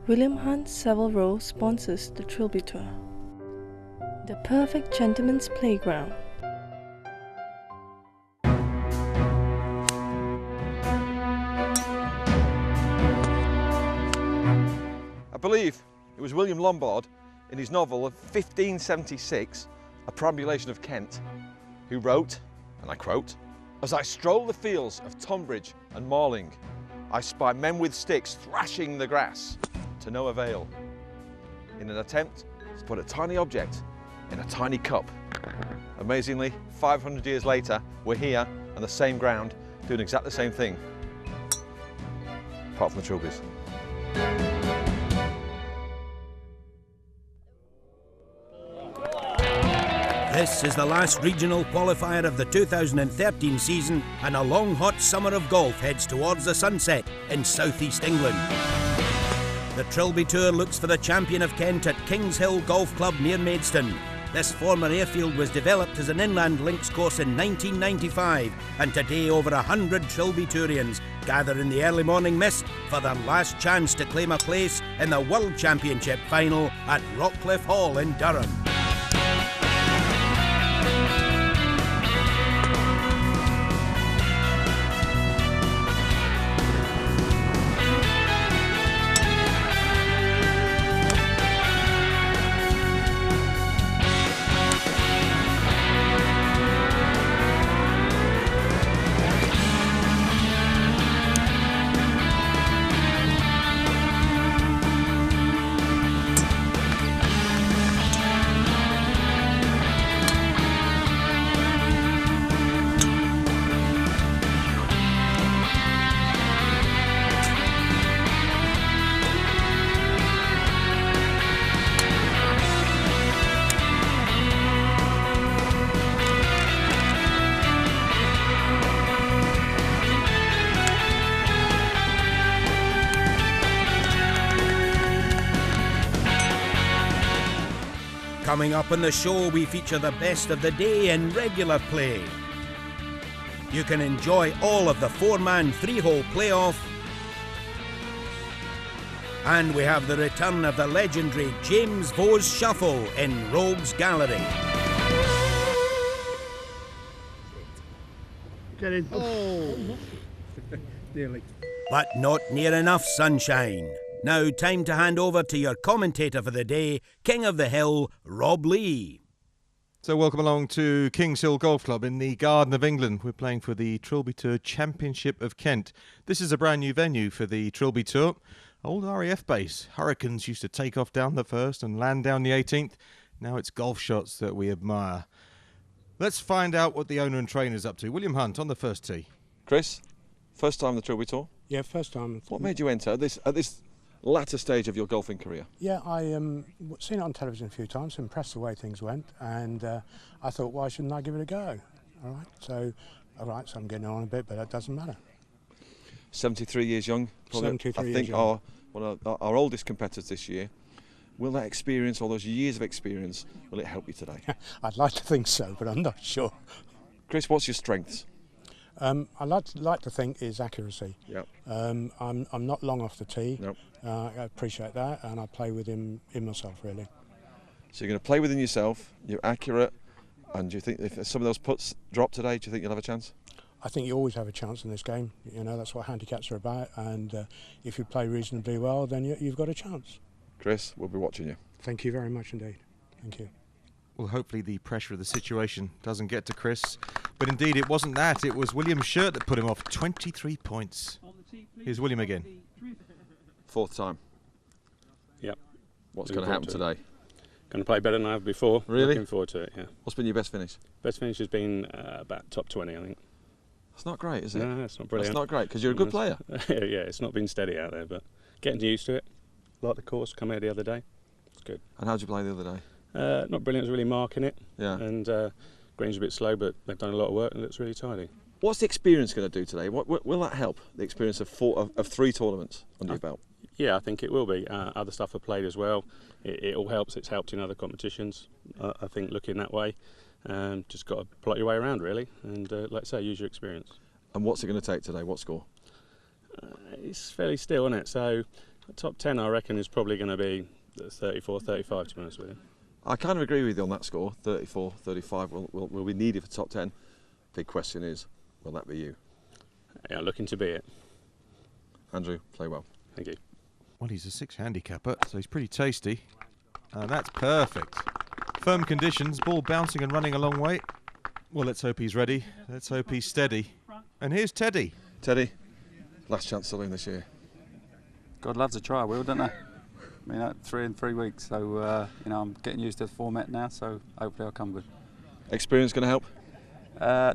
William Hunt Savile Row sponsors the Trilby Tour. The perfect gentleman's playground. I believe it was William Lombard in his novel of 1576, A Perambulation of Kent, who wrote, and I quote, "As I stroll the fields of Tonbridge and Marling, I spy men with sticks thrashing the grass to no avail, in an attempt to put a tiny object in a tiny cup." Amazingly, 500 years later, we're here on the same ground doing exactly the same thing, apart from the Trilbys. This is the last regional qualifier of the 2013 season, and a long hot summer of golf heads towards the sunset in southeast England. The Trilby Tour looks for the champion of Kent at Kings Hill Golf Club near Maidstone. This former airfield was developed as an inland links course in 1995, and today over 100 Trilby Tourians gather in the early morning mist for their last chance to claim a place in the World Championship final at Rockcliffe Hall in Durham. Coming up on the show, we feature the best of the day in regular play. You can enjoy all of the four-man, three-hole playoff. And we have the return of the legendary James Vaugh's Shuffle in Rogues Gallery. Get in. Oh. Nearly. But not near enough sunshine. Now, time to hand over to your commentator for the day, King of the Hill, Rob Lee. So welcome along to Kings Hill Golf Club in the Garden of England. We're playing for the Trilby Tour Championship of Kent. This is a brand new venue for the Trilby Tour. Old RAF base. Hurricanes used to take off down the 1st and land down the 18th. Now it's golf shots that we admire. Let's find out what the owner and trainer's up to. William Hunt on the first tee. Chris, first time the Trilby Tour? Yeah, first time. What made you enter at this latter stage of your golfing career? Yeah, I seen it on television a few times, impressed the way things went, and I thought, why shouldn't I give it a go? So I'm getting on a bit, but that doesn't matter. 73 years young. Probably, 73 years I think young. our oldest competitors this year. Will that experience, all those years of experience, will it help you today? I'd like to think so, but I'm not sure. Chris, what's your strengths? I like to think is accuracy. Yep. I'm not long off the tee. Nope. I appreciate that, and I play with him in myself really. So you're going to play within yourself. You're accurate, and do you think if some of those putts drop today, do you think you'll have a chance? I think you always have a chance in this game. You know, that's what handicaps are about, and if you play reasonably well, then you've got a chance. Chris, we'll be watching you. Thank you very much indeed. Thank you. Well, hopefully the pressure of the situation doesn't get to Chris. But indeed, it wasn't that. It was William's shirt that put him off. 23 points. Here's William again. Fourth time. Yep. What's going to happen today? Going to play better than I have before. Really? Looking forward to it, yeah. What's been your best finish? Best finish has been about top 20, I think. That's not great, is it? No, it's not brilliant. That's not great, because you're a good player. Yeah, it's not been steady out there, but getting used to it. Like the course, come here the other day. It's good. And how did you play the other day? Not brilliant, was really marking it. Yeah. And green's a bit slow, but they've done a lot of work and it looks really tidy. What's the experience going to do today? What will that help? The experience of three tournaments under your belt? Yeah, I think it will be. Other stuff I've played as well. It all helps. It's helped in other competitions. I think looking that way, just got to plot your way around really, and like I say, use your experience. And what's it going to take today? What score? It's fairly still, isn't it? So Top 10, I reckon, is probably going to be 34, 35, to be honest with you. I kind of agree with you on that score. 34, 35 will be needed for top 10. Big question is, will that be you? Yeah, looking to be it. Andrew, play well. Thank you. Well, he's a 6 handicapper, so he's pretty tasty. And that's perfect. Firm conditions, ball bouncing and running a long way. Well, let's hope he's ready. Let's hope he's steady. And here's Teddy. Teddy, last chance to win this year. God loves a try wheel, don't they? I mean, 3 in 3 weeks, so you know, I'm getting used to the format now, so hopefully I'll come good. Experience going to help?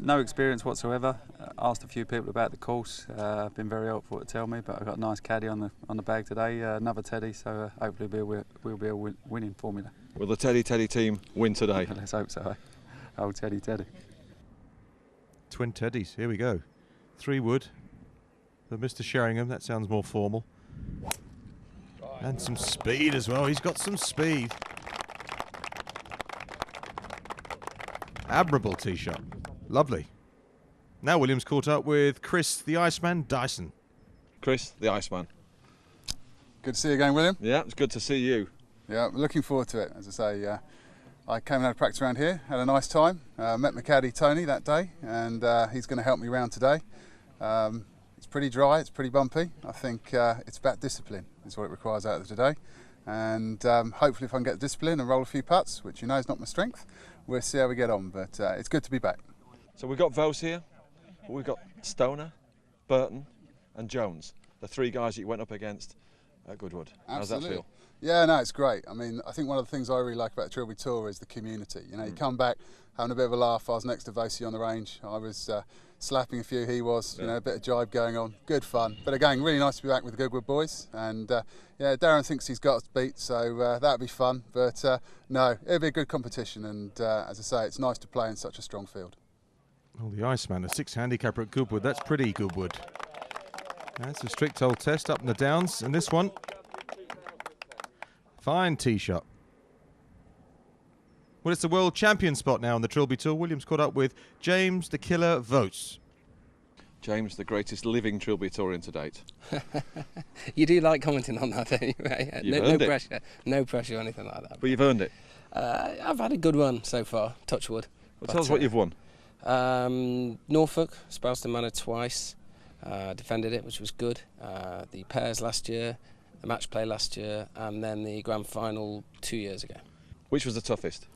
No experience whatsoever. Asked a few people about the course. Been very helpful to tell me, but I've got a nice caddy on the bag today. Another Teddy, so hopefully we'll be a winning formula. Will the Teddy team win today? Let's hope so. Old Teddy. Twin Teddies, here we go. 3 wood for Mr. Sheringham, that sounds more formal. And some speed as well, he's got some speed. Admirable tee shot, lovely. Now William's caught up with Chris the Iceman Dyson. Chris, the Iceman. Good to see you again, William. Yeah, it's good to see you. Yeah, I'm looking forward to it. As I say, I came and had a practice around here, had a nice time. Met my caddy Tony that day, and he's going to help me around today. It's pretty dry, it's pretty bumpy. I think it's about discipline is what it requires out of today. And hopefully if I can get the discipline and roll a few putts, which you know is not my strength, we'll see how we get on. But it's good to be back. So we've got Vos here, but we've got Stoner, Burton and Jones, the 3 guys that you went up against at Goodwood. How's that feel? Yeah, no, it's great. I mean, I think one of the things I really like about the Trilby Tour is the community. You know, you come back having a bit of a laugh. I was next to Vosey on the range. I was slapping a few, he was, you know, a bit of jibe going on. Good fun. But again, really nice to be back with the Goodwood boys. And yeah, Darren thinks he's got us beat, so that'll be fun. But no, it'll be a good competition. And as I say, it's nice to play in such a strong field. Oh, the Iceman, a 6 handicapper at Goodwood. That's pretty Goodwood. That's a strict old test up in the downs. And this one, fine tee shot. Well, it's the world champion spot now on the Trilby Tour. Williams caught up with James the Killer Vos. James, the greatest living Trilby Tourian to date. You do like commenting on that, don't you? No earned it. pressure, no pressure or anything like that. But you've earned it. I've had a good one so far, touch wood. Well, tell us what you've won. Norfolk, Sprowston Manor twice, defended it, which was good. The pairs last year, the match play last year, and then the grand final 2 years ago. Which was the toughest?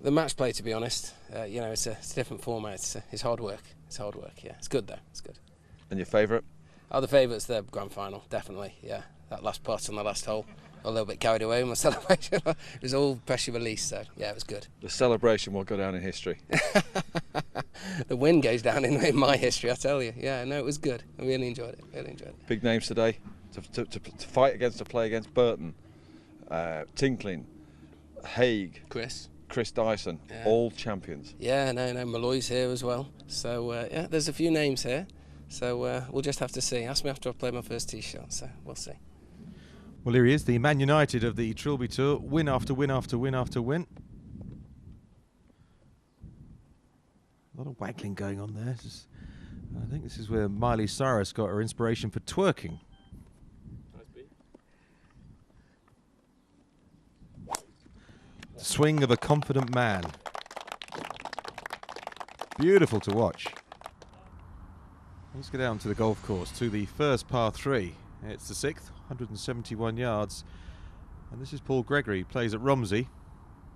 The match play, to be honest, you know, it's a different format. It's hard work. It's hard work. Yeah, it's good though. It's good. And your favourite? Oh, the favourite's the grand final, definitely. Yeah, that last putt on the last hole. A little bit carried away with my celebration. It was all pressure release, so yeah, it was good. The celebration will go down in history. The win goes down in my history, I tell you. Yeah, no, it was good. I really enjoyed it. Really enjoyed it. Big names today to fight against, to play against. Burton, Tinkling, Haig, Chris Dyson, yeah. All champions. Yeah, no, Malloy's here as well. So yeah, there's a few names here. So we'll just have to see. Ask me after I've played my first tee shot. So we'll see. Well, here he is, the Man United of the Trilby Tour. Win after win after win after win. A lot of waggling going on there. I think this is where Miley Cyrus got her inspiration for twerking. The swing of a confident man. Beautiful to watch. Let's get down to the golf course, to the first par 3. It's the 6th, 171 yards. And this is Paul Gregory, he plays at Romsey.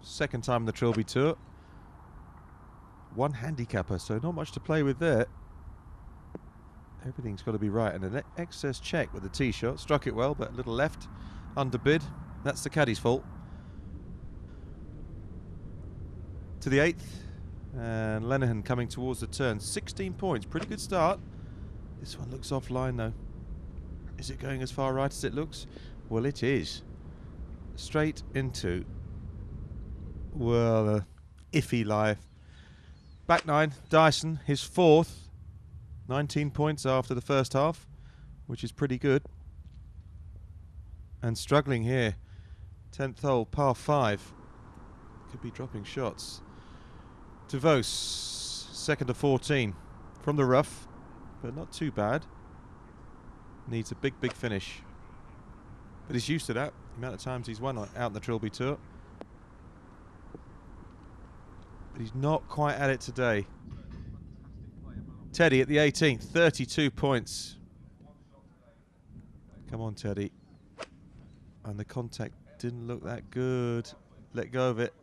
Second time in the Trilby Tour. 1 handicapper, so not much to play with there. Everything's got to be right. And an excess check with the tee shot. Struck it well, but a little left, underbid. That's the caddy's fault. To the 8th. And Lenihan coming towards the turn. 16 points, pretty good start. This one looks offline though. Is it going as far right as it looks? Well, it is. Straight into, well, iffy life. Back 9, Dyson, his 4th. 19 points after the first half, which is pretty good. And struggling here. 10th hole, par 5. Could be dropping shots. To Vos, 2nd of 14. From the rough, but not too bad. Needs a big finish. But he's used to that, the amount of times he's won out in the Trilby Tour. But he's not quite at it today. Teddy at the 18th, 32 points. Come on, Teddy. And the contact didn't look that good. Let go of it.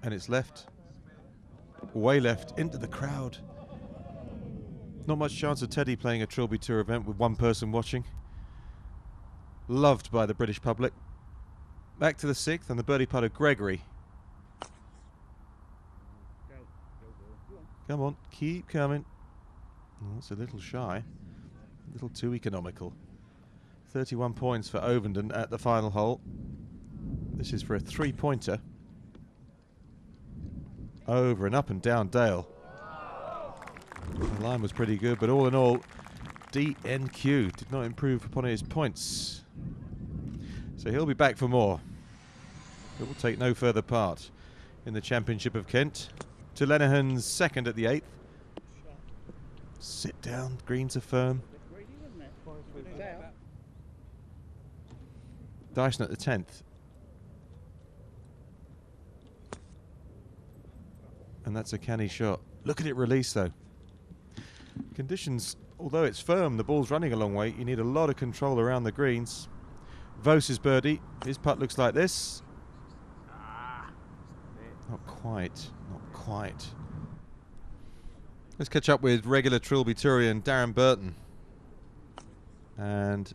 And it's left. Way left, into the crowd. Not much chance of Teddy playing a Trilby Tour event with one person watching. Loved by the British public. Back to the 6th and the birdie putt of Gregory. Come on, keep coming. Oh, that's a little shy. A little too economical. 31 points for Ovenden at the final hole. This is for a 3-pointer. Over and up and down Dale. The line was pretty good, but all in all, DNQ did not improve upon his points. So he'll be back for more. It will take no further part in the Championship of Kent. To Lenihan's 2nd at the 8th. Sit down, greens are firm. Dyson at the 10th. And that's a canny shot. Look at it release though. Conditions, although it's firm, the ball's running a long way. You need a lot of control around the greens. Vose's birdie. His putt looks like this. Not quite. Not quite. Let's catch up with regular Trilby Tourian Darren Burton. And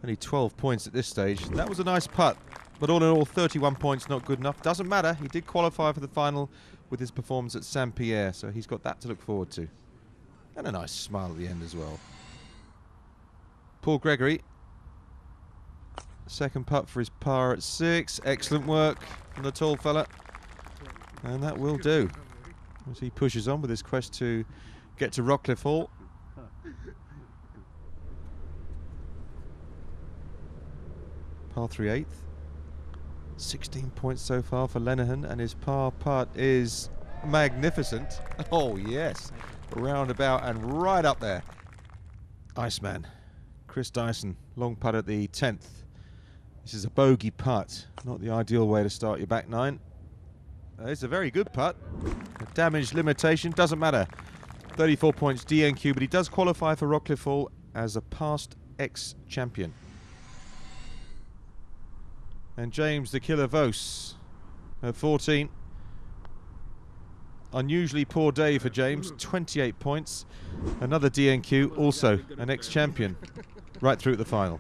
only 12 points at this stage. That was a nice putt. But all in all, 31 points, not good enough. Doesn't matter. He did qualify for the final with his performance at Saint Pierre. So he's got that to look forward to. And a nice smile at the end as well. Paul Gregory. Second putt for his par at 6. Excellent work from the tall fella. And that will do as he pushes on with his quest to get to Rockcliffe Hall. Par 3 8th. 16 points so far for Lenihan, and his par putt is magnificent. Oh yes, roundabout and right up there. Iceman, Chris Dyson, long putt at the 10th. This is a bogey putt, not the ideal way to start your back nine. It's a very good putt. A damage limitation, doesn't matter. 34 points DNQ, but he does qualify for Rockcliffe Hall as a past ex-champion. And James the Killer Vose at 14. Unusually poor day for James, 28 points. Another DNQ, also an ex-champion, right through at the final.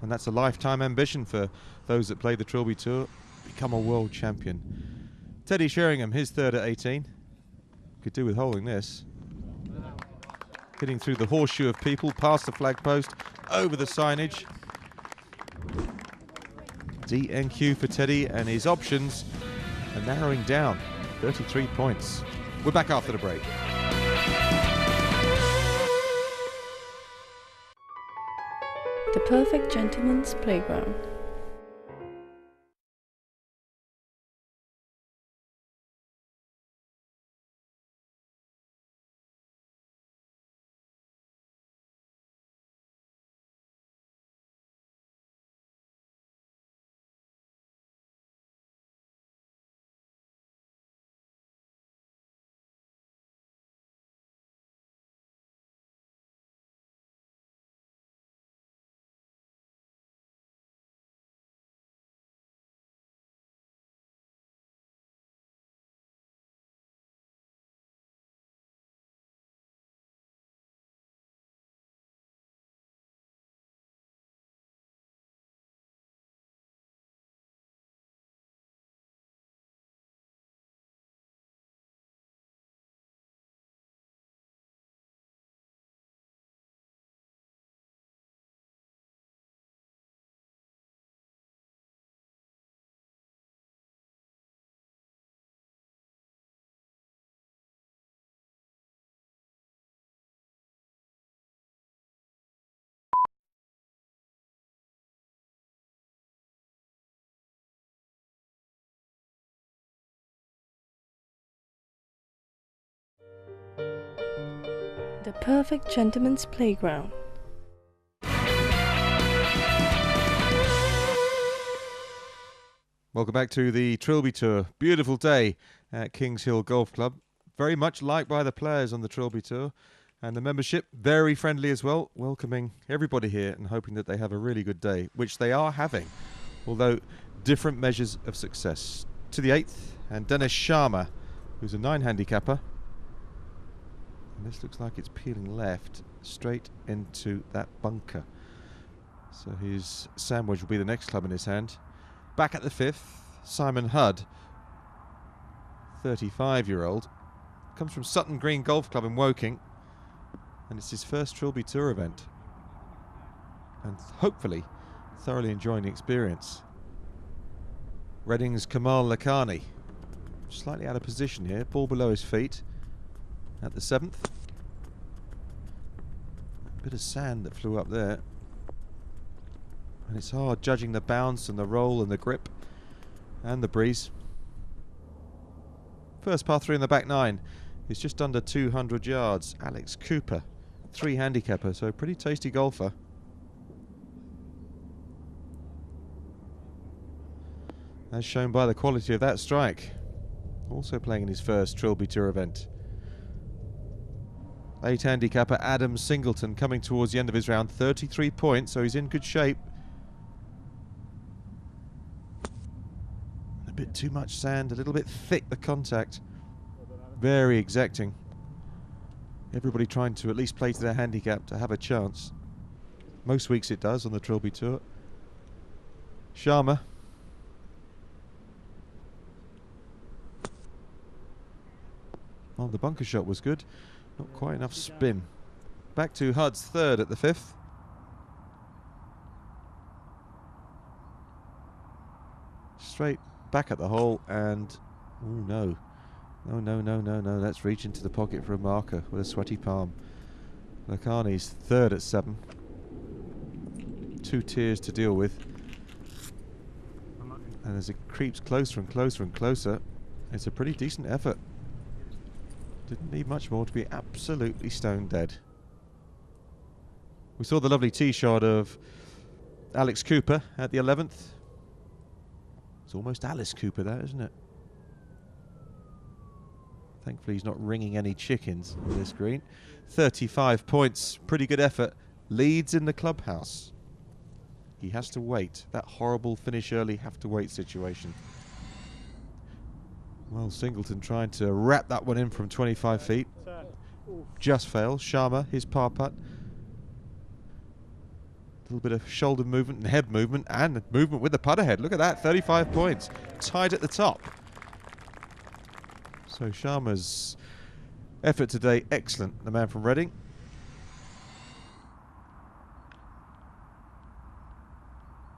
And that's a lifetime ambition for those that play the Trilby Tour, become a world champion. Teddy Sheringham, his 3rd at 18. Could do with holding this. Getting through the horseshoe of people, past the flag post, over the signage. DNQ for Teddy, and his options are narrowing down. 33 points. We're back after the break. The Perfect Gentleman's Playground. The Perfect Gentleman's Playground. Welcome back to the Trilby Tour. Beautiful day at Kings Hill Golf Club. Very much liked by the players on the Trilby Tour. And the membership, very friendly as well, welcoming everybody here and hoping that they have a really good day, which they are having, although different measures of success. To the 8th, and Dennis Sharma, who's a 9 handicapper. And this looks like it's peeling left, straight into that bunker. So his sandwich will be the next club in his hand. Back at the 5th, Simon Hudd, 35-year-old, comes from Sutton Green Golf Club in Woking, and it's his first Trilby Tour event, and hopefully thoroughly enjoying the experience. Reading's Kamal Lakhani, slightly out of position here, ball below his feet at the 7th. A bit of sand that flew up there. And it's hard judging the bounce and the roll and the grip and the breeze. First par 3 in the back 9 is just under 200 yards. Alex Cooper, 3 handicapper, so pretty tasty golfer. As shown by the quality of that strike. Also playing in his first Trilby Tour event. 8 handicapper Adam Singleton coming towards the end of his round, 33 points, so he's in good shape. A bit too much sand, a little bit thick the contact. Very exacting. Everybody trying to at least play to their handicap to have a chance. Most weeks it does on the Trilby Tour. Sharma. Oh, the bunker shot was good. Not quite enough spin. Back to Hudd's 3rd at the 5th. Straight back at the hole and... oh no. No, let's reach into the pocket for a marker with a sweaty palm. Lakhani's 3rd at 7. 2 tiers to deal with. And as it creeps closer and closer and closer, it's a pretty decent effort. Didn't need much more to be absolutely stone dead. We saw the lovely tee shot of Alex Cooper at the 11th. It's almost Alice Cooper, that, isn't it? Thankfully he's not ringing any chickens on this green. 35 points, pretty good effort. Leads in the clubhouse. He has to wait. That horrible finish early, have to wait situation. Well, Singleton trying to wrap that one in from 25 feet. Just fails. Sharma, his par putt. A little bit of shoulder movement and head movement and movement with the putter head. Look at that, 35 points. Tied at the top. So Sharma's effort today, excellent. The man from Reading.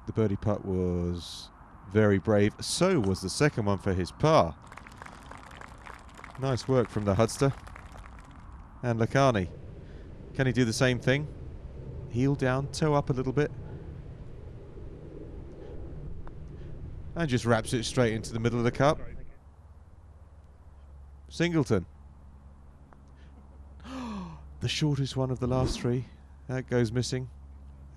The birdie putt was very brave. So was the second one for his par. Nice work from the Hudster. And Lakhani. Can he do the same thing? Heel down, toe up a little bit. And just wraps it straight into the middle of the cup. Singleton. The shortest one of the last 3. That goes missing.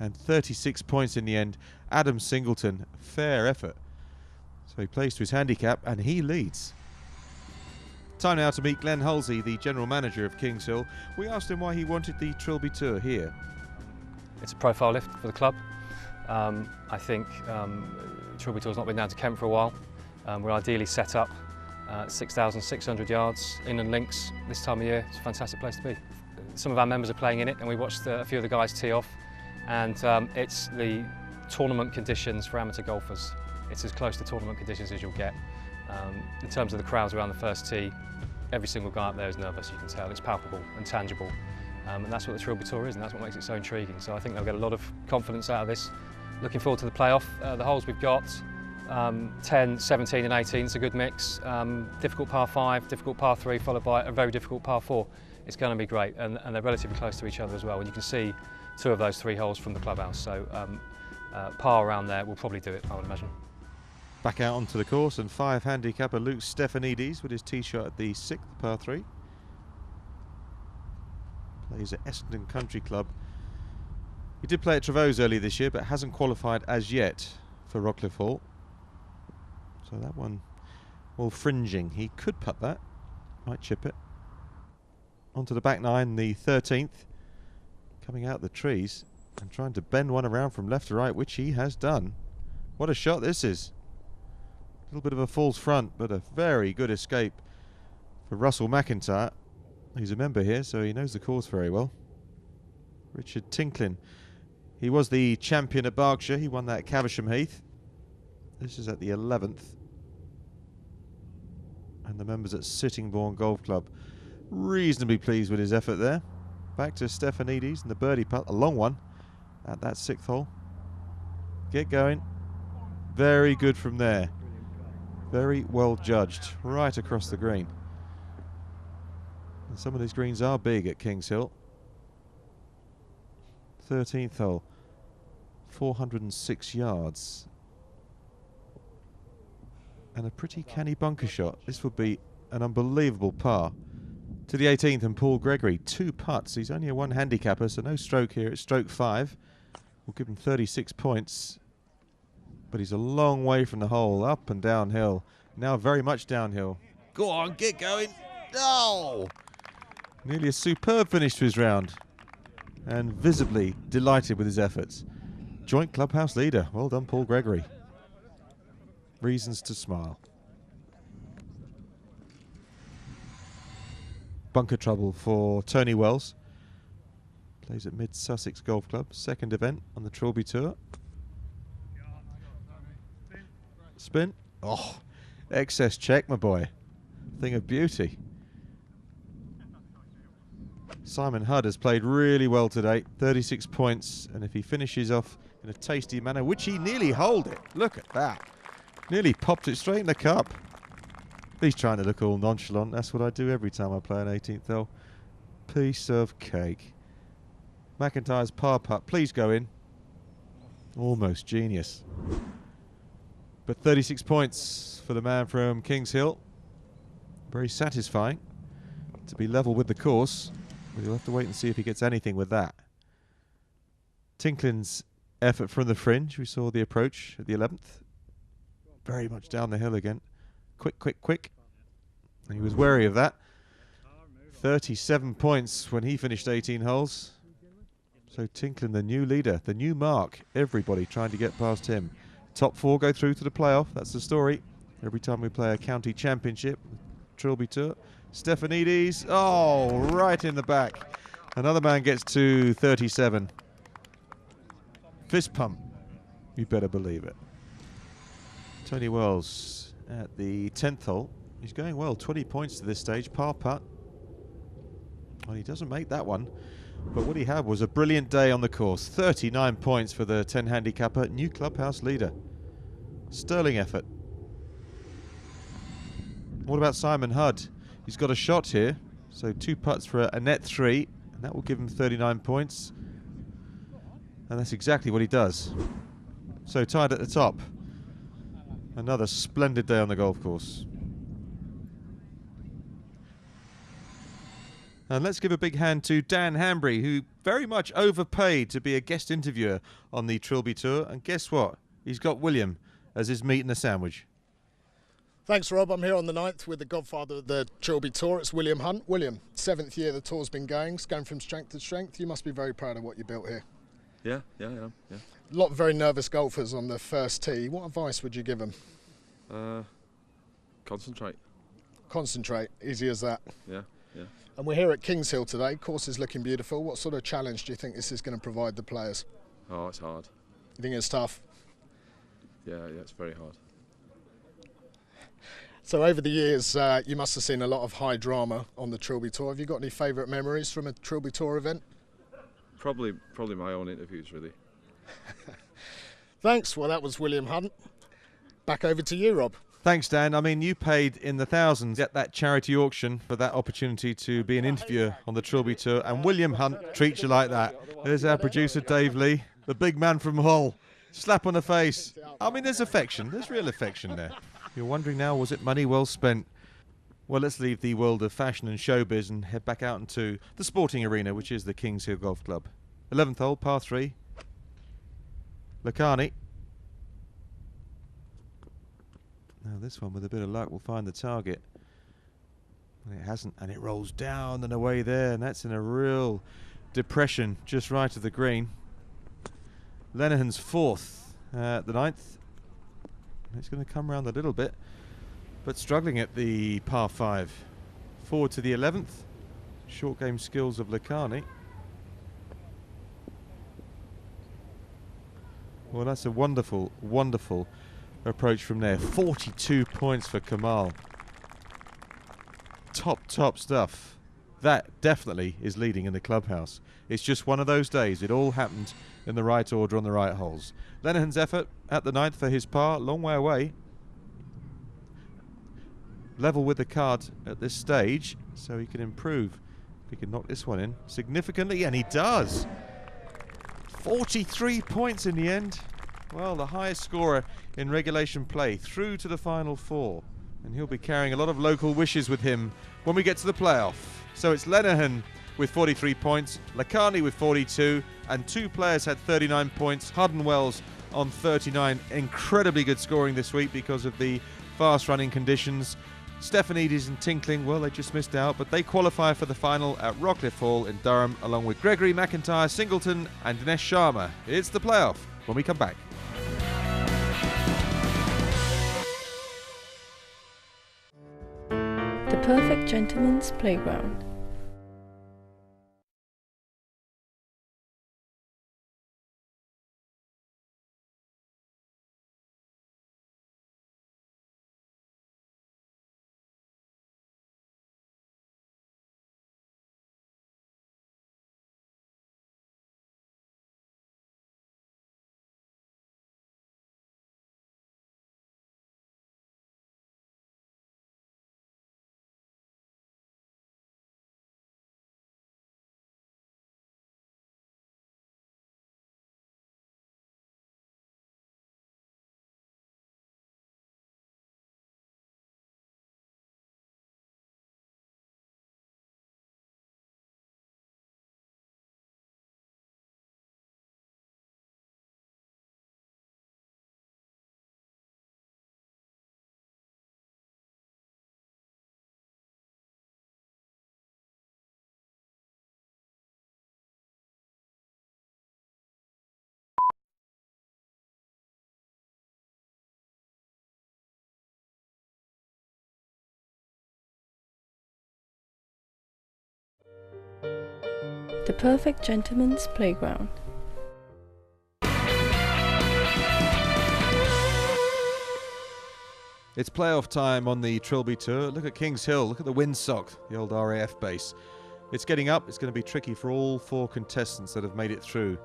And 36 points in the end. Adam Singleton, fair effort. So he plays to his handicap and he leads. Time now to meet Glen HALSEY, the general manager of Kings Hill. We asked him why he wanted the Trilby Tour here. It's a profile lift for the club. I think Trilby Tour's not been down to Kent for a while. We're ideally set up 6,600 yards, inland links this time of year. It's a fantastic place to be. Some of our members are playing in it and we watched a few of the guys tee off, and it's the tournament conditions for amateur golfers. It's as close to tournament conditions as you'll get. In terms of the crowds around the first tee, every single guy up there is nervous, you can tell. It's palpable and tangible. And that's what the Trilby Tour is, and that's what makes it so intriguing. So I think they'll get a lot of confidence out of this. Looking forward to the playoff. The holes we've got, 10, 17 and 18, it's a good mix. Difficult par 5, difficult par 3, followed by a very difficult par 4. It's going to be great, and they're relatively close to each other as well. And you can see 2 of those 3 holes from the clubhouse. So par around there will probably do it, I would imagine. Back out onto the course, and 5 handicapper Luke Stefanidis with his tee shot at the 6th par 3. Plays at Essendon Country Club. He did play at Trevose earlier this year, but hasn't qualified as yet for Rockcliffe Hall. So that one, well, fringing. He could putt that. Might chip it. Onto the back nine, the 13th. Coming out the trees and trying to bend one around from left to right, which he has done. What a shot this is. A little bit of a false front, but a very good escape for Russell McIntyre. He's a member here, so he knows the course very well. Richard Tinklin. He was the champion at Berkshire. He won that at Caversham Heath. This is at the 11th. And the members at Sittingbourne Golf Club reasonably pleased with his effort there. Back to Stephanides and the birdie putt, a long one at that 6th hole. Get going. Very good from there. Very well judged, right across the green. And some of these greens are big at Kings Hill. 13th hole, 406 yards. And a pretty canny bunker shot. This would be an unbelievable par. To the 18th, and Paul Gregory, 2 putts. He's only a 1 handicapper, so no stroke here. It's stroke 5. We'll give him 36 points. But he's a long way from the hole, up and downhill. Now very much downhill. Go on, get going. No! Nearly a superb finish to his round. And visibly delighted with his efforts. Joint clubhouse leader. Well done, Paul Gregory. Reasons to smile. Bunker trouble for Tony Wells. Plays at Mid Sussex Golf Club. 2nd event on the Trilby Tour. Spin. Oh, excess check, my boy. Thing of beauty. Simon Hudd has played really well today. 36 points. And if he finishes off in a tasty manner, which he nearly holed it. Look at that. Nearly popped it straight in the cup. He's trying to look all nonchalant. That's what I do every time I play an 18th hole. Piece of cake. McIntyre's par putt. Please go in. Almost genius. But 36 points for the man from Kings Hill. Very satisfying to be level with the course. But you'll have to wait and see if he gets anything with that. Tinklin's effort from the fringe. We saw the approach at the 11th. Very much down the hill again. Quick, quick, quick. And he was wary of that. 37 points when he finished 18 holes. So Tinklin, the new leader, the new mark. Everybody trying to get past him. Top 4 go through to the playoff. That's the story. Every time we play a county championship, Trilby Tour. Stephanides, oh, right in the back. Another man gets to 37. Fist pump. You better believe it. Tony Wells at the 10th hole. He's going well, 20 points to this stage, par putt. Well, he doesn't make that one, but what he had was a brilliant day on the course. 39 points for the 10 handicapper, new clubhouse leader. Sterling effort. What about Simon Hudd? He's got a shot here, so 2 putts for a net 3, and that will give him 39 points. And that's exactly what he does. So tied at the top. Another splendid day on the golf course. And let's give a big hand to Dan Hanbury, who very much overpaid to be a guest interviewer on the Trilby Tour. And guess what? He's got William as his meat and a sandwich. Thanks, Rob. I'm here on the 9th with the godfather of the Trilby Tour. It's William Hunt. William, 7th year the tour's been going. It's going from strength to strength. You must be very proud of what you built here. Yeah, I am. Yeah. A lot of very nervous golfers on the first tee. What advice would you give them? Concentrate. Concentrate. Easy as that. Yeah. And we're here at Kings Hill today. Course is looking beautiful. What sort of challenge do you think this is going to provide the players? Oh, it's hard. You think it's tough? Yeah, it's very hard. So over the years, you must have seen a lot of high drama on the Trilby Tour. Have you got any favourite memories from a Trilby Tour event? Probably my own interviews, really. Thanks. Well, that was William Hunt. Back over to you, Rob. Thanks, Dan. I mean, you paid in the thousands at that charity auction for that opportunity to be an interviewer on the Trilby Tour, and William Hunt treats you like that. There's our producer, Dave Lee, the big man from Hull. Slap on the face. I mean, there's affection. There's real affection there. You're wondering now, was it money well spent? Well, let's leave the world of fashion and showbiz and head back out into the sporting arena, which is the Kings Hill Golf Club. 11th hole, par 3. Lacani. Now this one, with a bit of luck, will find the target. It hasn't, and it rolls down and away there, and that's in a real depression just right of the green. Lenihan's fourth at the ninth. It's going to come round a little bit, but struggling at the par 5. Forward to the 11th. Short game skills of Lakhani. Well, that's a wonderful, wonderful approach from there. 42 points for Kamal. Top stuff. That definitely is leading in the clubhouse. It's just one of those days. It all happened in the right order on the right holes. Lenihan's effort at the 9th for his par, long way away. Level with the card at this stage, so he can improve. He can knock this one in significantly, and he does. 43 points in the end. Well, the highest scorer in regulation play, through to the final 4. And he'll be carrying a lot of local wishes with him when we get to the playoff. So it's Lenihan with 43 points, Lakhani with 42, and 2 players had 39 points. Hardin Wells on 39. Incredibly good scoring this week because of the fast running conditions. Stephanides and Tinkling, well, they just missed out, but they qualify for the final at Rockcliffe Hall in Durham, along with Gregory McIntyre, Singleton and Dinesh Sharma. It's the playoff when we come back. The Perfect Gentleman's Playground. The Perfect Gentleman's Playground. It's playoff time on the Trilby Tour. Look at Kings Hill, look at the windsock, the old RAF base. It's getting up, it's going to be tricky for all 4 contestants that have made it through.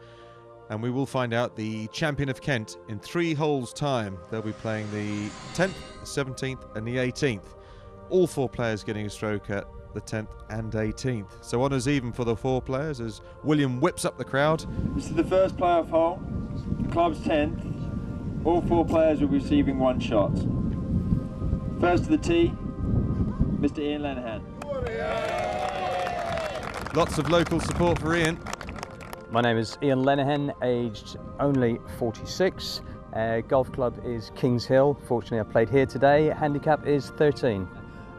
And we will find out the champion of Kent in 3 holes' time. They'll be playing the 10th, the 17th and the 18th. All 4 players getting a stroke at the 10th and 18th. So honours even for the 4 players as William whips up the crowd. This is the first playoff hole, the club's 10th. All 4 players will be receiving 1 shot. First to the tee, Mr. Ian Lenihan. Lots of local support for Ian. My name is Ian Lenihan, aged only 46. Golf club is Kings Hill. Fortunately, I played here today. Handicap is 13.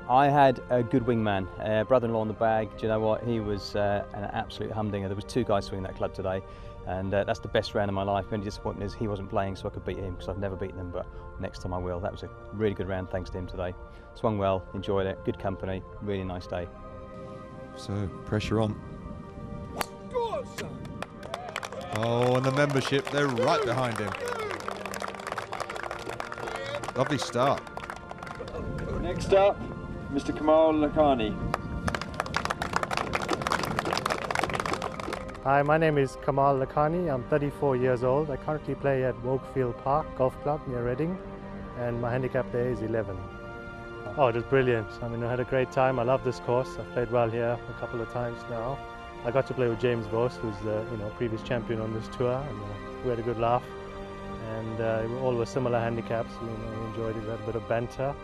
I had a good wingman, brother-in-law on the bag. Do you know what? He was an absolute humdinger. There was 2 guys swinging that club today, and that's the best round of my life. The only disappointment is he wasn't playing, so I could beat him, because I've never beaten him, but next time I will. That was a really good round, thanks to him today. Swung well, enjoyed it, good company, really nice day. So, pressure on. Oh, and the membership, they're right behind him. Lovely start. Next up, Mr. Kamal Lakhani. Hi, my name is Kamal Lakhani. I'm 34 years old. I currently play at Wokefield Park Golf Club near Reading, and my handicap there is 11. Oh, it was brilliant. I mean, I had a great time. I love this course. I've played well here a couple of times now. I got to play with James Vos, who's the previous champion on this tour, and we had a good laugh. And all were similar handicaps. We enjoyed it. We had a bit of banter.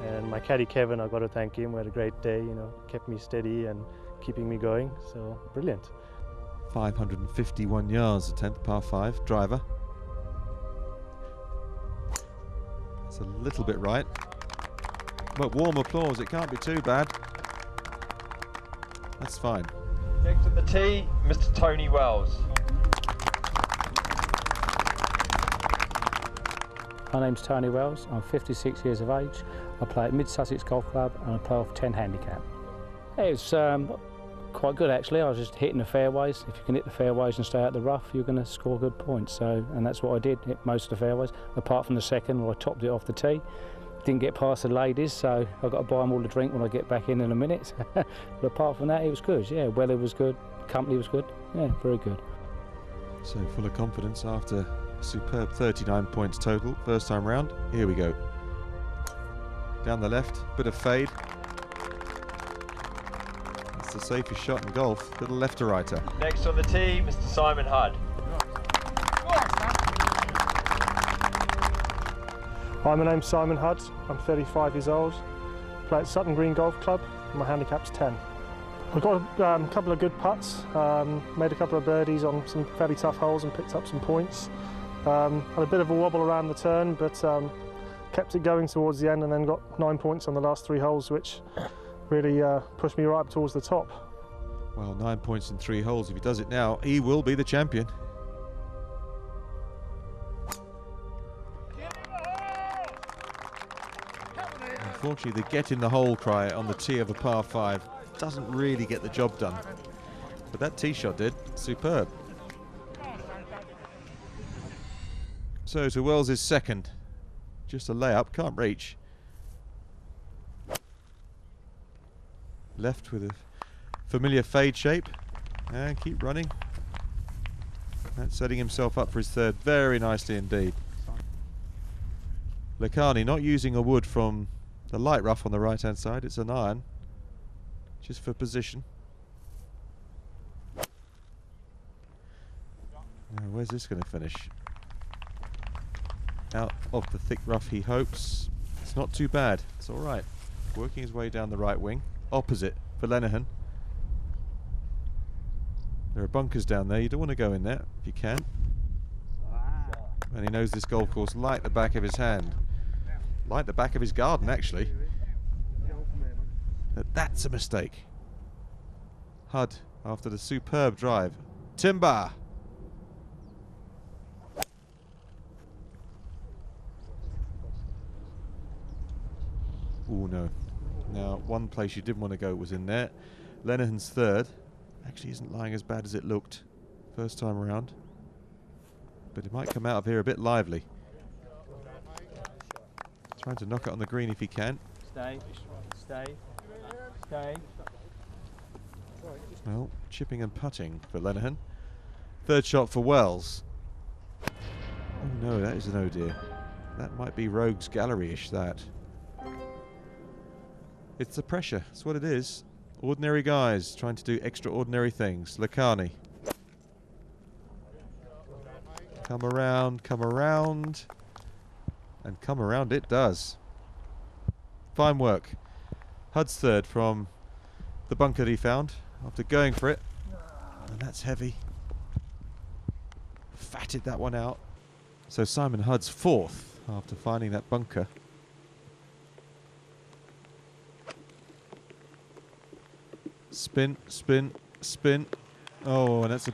And my caddy Kevin, I've got to thank him. We had a great day. Kept me steady and keeping me going. So brilliant. 551 yards, the 10th par 5 driver. That's It's a little bit right. But warm applause, it can't be too bad. That's fine. Next on the tee, Mr. Tony Wells. My name's Tony Wells, I'm 56 years of age. I play at Mid Sussex Golf Club and I play off 10 handicap. It was quite good actually. I was just hitting the fairways. If you can hit the fairways and stay out the rough, you're going to score good points. And that's what I did, hit most of the fairways, apart from the second where I topped it off the tee. Didn't get past the ladies, so I've got to buy them all a drink when I get back in a minute. But apart from that, it was good. Yeah, weather was good, company was good. Yeah, very good. So full of confidence after a superb 39 points total, first time round. Here we go. Down the left, bit of fade. That's the safest shot in golf, little left to righter. Next on the tee, Mr. Simon Hudd. Hi, my name's Simon Hudd. I'm 35 years old. Play at Sutton Green Golf Club. My handicap's 10. I've got a couple of good putts. Made a couple of birdies on some fairly tough holes and picked up some points. Had a bit of a wobble around the turn, but kept it going towards the end and then got 9 points on the last 3 holes, which really pushed me right up towards the top. Well, 9 points in 3 holes. If he does it now, he will be the champion. Unfortunately, the get in the hole cry on the tee of a par 5 doesn't really get the job done. But that tee shot did. Superb. So to Wells' second. Just a layup, can't reach. Left with a familiar fade shape. And keep running. That's setting himself up for his third very nicely indeed. Lacani not using a wood from the light rough on the right hand side, it's an iron, just for position. Now where's this going to finish? Out of the thick rough he hopes. It's not too bad, it's alright. Working his way down the right wing, opposite for Lenihan. There are bunkers down there, you don't want to go in there if you can. And he knows this golf course like the back of his hand. Like the back of his garden, actually. But that's a mistake. Hudd, after the superb drive. Timber! Oh no. Now, one place you didn't want to go was in there. Lenihan's third. Actually isn't lying as bad as it looked first time around. But it might come out of here a bit lively. Trying to knock it on the green if he can. Stay, stay, stay. Well, chipping and putting for Lenihan. Third shot for Wells. Oh no, that is an oh dear. That might be Rogues Gallery-ish, that. It's the pressure, that's what it is. Ordinary guys trying to do extraordinary things. Lacani. Come around, and come around it does. Fine work. Hudd's third from the bunker that he found after going for it. And that's heavy. Fatted that one out. So Simon Hudd's fourth after finding that bunker. Spin, spin, spin. Oh, and that's a